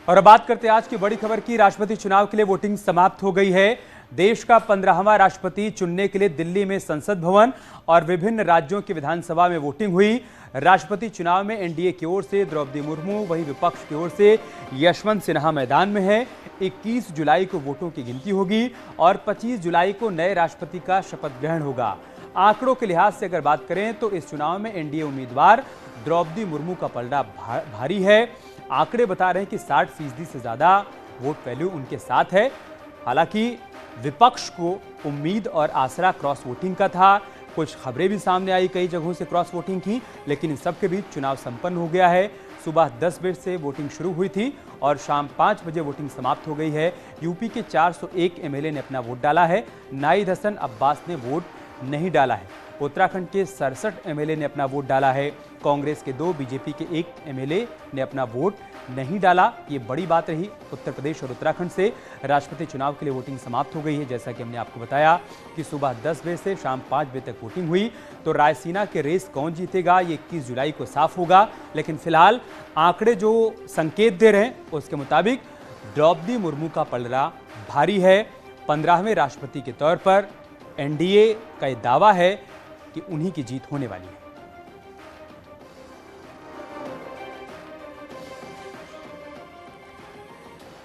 और अब बात करते हैं आज की बड़ी खबर की। राष्ट्रपति चुनाव के लिए वोटिंग समाप्त हो गई है। देश का 15वां राष्ट्रपति चुनने के लिए दिल्ली में संसद भवन और विभिन्न राज्यों की विधानसभा में वोटिंग हुई। राष्ट्रपति चुनाव में एनडीए की ओर से द्रौपदी मुर्मू, वहीं विपक्ष की ओर से यशवंत सिन्हा मैदान में है। 21 जुलाई को वोटों की गिनती होगी और 25 जुलाई को नए राष्ट्रपति का शपथ ग्रहण होगा। आंकड़ों के लिहाज से अगर बात करें तो इस चुनाव में एनडीए उम्मीदवार द्रौपदी मुर्मू का पलड़ा भारी है। आंकड़े बता रहे हैं कि 60% से ज्यादा वोट वैल्यू उनके साथ है। हालांकि विपक्ष को उम्मीद और आसरा क्रॉस वोटिंग का था। कुछ खबरें भी सामने आई कई जगहों से क्रॉस वोटिंग की, लेकिन इन सब के बीच चुनाव संपन्न हो गया है। सुबह 10 बजे से वोटिंग शुरू हुई थी और शाम 5 बजे वोटिंग समाप्त हो गई है। यूपी के 401 एमएलए ने अपना वोट डाला है। नाहिद हसन अब्बास ने वोट नहीं डाला है। उत्तराखंड के 67 एमएलए ने अपना वोट डाला है। कांग्रेस के 2, बीजेपी के 1 एमएलए ने अपना वोट नहीं डाला। ये बड़ी बात रही। उत्तर प्रदेश और उत्तराखंड से राष्ट्रपति चुनाव के लिए वोटिंग समाप्त हो गई है। जैसा कि हमने आपको बताया कि सुबह 10 बजे से शाम 5 बजे तक वोटिंग हुई। तो रायसीना के रेस कौन जीतेगा ये 21 जुलाई को साफ होगा। लेकिन फिलहाल आंकड़े जो संकेत दे रहे हैं उसके मुताबिक द्रौपदी मुर्मू का पलड़ा भारी है। 15वें राष्ट्रपति के तौर पर एनडीए का यह दावा है कि उन्हीं की जीत होने वाली है।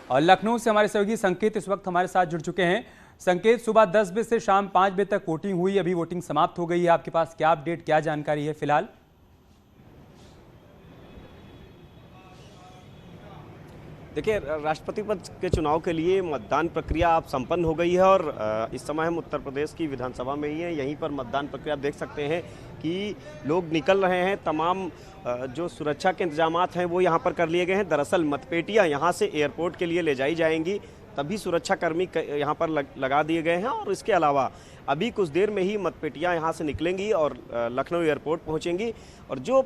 और लखनऊ से हमारे सहयोगी संकेत इस वक्त हमारे साथ जुड़ चुके हैं। संकेत, सुबह 10 बजे से शाम 5 बजे तक वोटिंग हुई, अभी वोटिंग समाप्त हो गई है। आपके पास क्या अपडेट, क्या जानकारी है फिलहाल? देखिए, राष्ट्रपति पद के चुनाव के लिए मतदान प्रक्रिया अब संपन्न हो गई है और इस समय हम उत्तर प्रदेश की विधानसभा में ही हैं। यहीं पर मतदान प्रक्रिया देख सकते हैं कि लोग निकल रहे हैं। तमाम जो सुरक्षा के इंतजामात हैं वो यहाँ पर कर लिए गए हैं। दरअसल मतपेटियाँ यहाँ से एयरपोर्ट के लिए ले जाई जाएंगी, तभी सुरक्षाकर्मी यहाँ पर लगा दिए गए हैं। और इसके अलावा अभी कुछ देर में ही मतपेटियाँ यहाँ से निकलेंगी और लखनऊ एयरपोर्ट पहुँचेंगी। और जो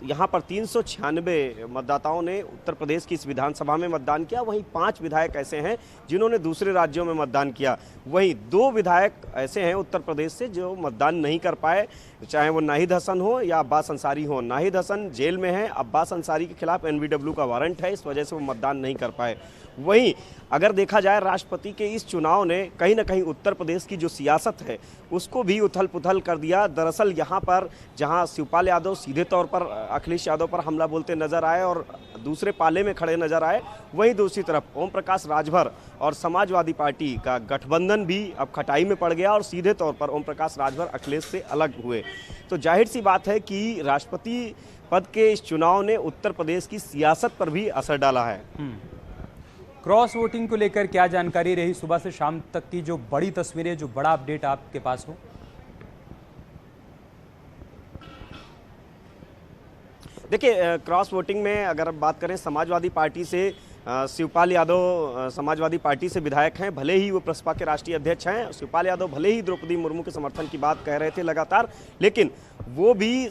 यहाँ पर 396 मतदाताओं ने उत्तर प्रदेश की इस विधानसभा में मतदान किया, वहीं 5 विधायक ऐसे हैं जिन्होंने दूसरे राज्यों में मतदान किया। वहीं 2 विधायक ऐसे हैं उत्तर प्रदेश से जो मतदान नहीं कर पाए, चाहे वो नाहिद हसन हो या अब्बास अंसारी हो। नाहिद हसन जेल में है, अब्बास अंसारी के खिलाफ एनबीडब्ल्यू का वारंट है, इस वजह से वो मतदान नहीं कर पाए। वहीं अगर देखा जाए राष्ट्रपति के इस चुनाव ने कहीं ना कहीं उत्तर प्रदेश की जो सियासत है उसको भी उथल पुथल कर दिया। दरअसल यहाँ पर जहाँ शिवपाल यादव सीधे तौर पर अखिलेश यादव पर हमला बोलते नजर आए और दूसरे पाले में खड़े नजर आए, वहीं दूसरी तरफ ओम प्रकाश राजभर और समाजवादी पार्टी का गठबंधन भी अब खटाई में पड़ गया और सीधे तौर पर ओम प्रकाश राजभर अखिलेश से अलग हुए। तो जाहिर सी बात है कि राष्ट्रपति पद के इस चुनाव ने उत्तर प्रदेश की सियासत पर भी असर डाला है। क्रॉस वोटिंग को लेकर क्या जानकारी रही सुबह से शाम तक की, जो बड़ी तस्वीरें, जो बड़ा अपडेट आपके पास हो? देखिए, क्रॉस वोटिंग में अगर बात करें समाजवादी पार्टी से शिवपाल यादव समाजवादी पार्टी से विधायक हैं, भले ही वो प्रसपा के राष्ट्रीय अध्यक्ष हैं। शिवपाल यादव भले ही द्रौपदी मुर्मू के समर्थन की बात कह रहे थे लगातार, लेकिन वो भी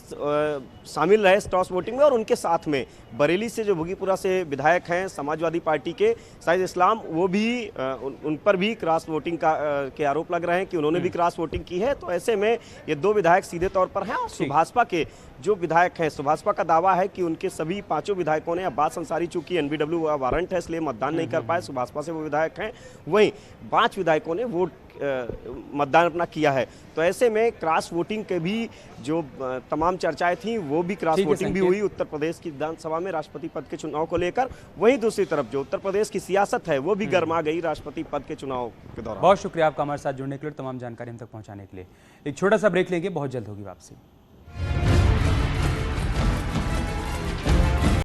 शामिल रहे क्रॉस वोटिंग में। और उनके साथ में बरेली से जो भुगीपुरा से विधायक हैं समाजवादी पार्टी के साहिद इस्लाम, वो भी उन पर भी क्रॉस वोटिंग के आरोप लग रहे हैं कि उन्होंने भी क्रॉस वोटिंग की है। तो ऐसे में ये 2 विधायक सीधे तौर पर हैं। और सुभाषपा के जो विधायक हैं, सुभाषपा का दावा है कि उनके सभी 5 विधायकों ने, अब्बास अंसारी चूंकि एनबीडब्ल्यू का वारंट है इसलिए मतदान नहीं कर पाए, सुभाषपा से वो विधायक हैं। वहीं 5 विधायकों ने वोट मतदान अपना किया है। तो ऐसे में क्रॉस वोटिंग के भी जो तमाम चर्चाएं थी वो भी क्रॉस वोटिंग भी हुई उत्तर प्रदेश की विधानसभा में राष्ट्रपति पद के चुनाव को लेकर। वहीं दूसरी तरफ जो उत्तर प्रदेश की सियासत है वो भी गर्मा गई राष्ट्रपति पद के चुनाव के दौरान। बहुत शुक्रिया आपका हमारे साथ जुड़ने के लिए, तमाम जानकारी हम तक पहुंचाने के लिए। एक छोटा सा ब्रेक लेंगे, बहुत जल्द होगी वापसी।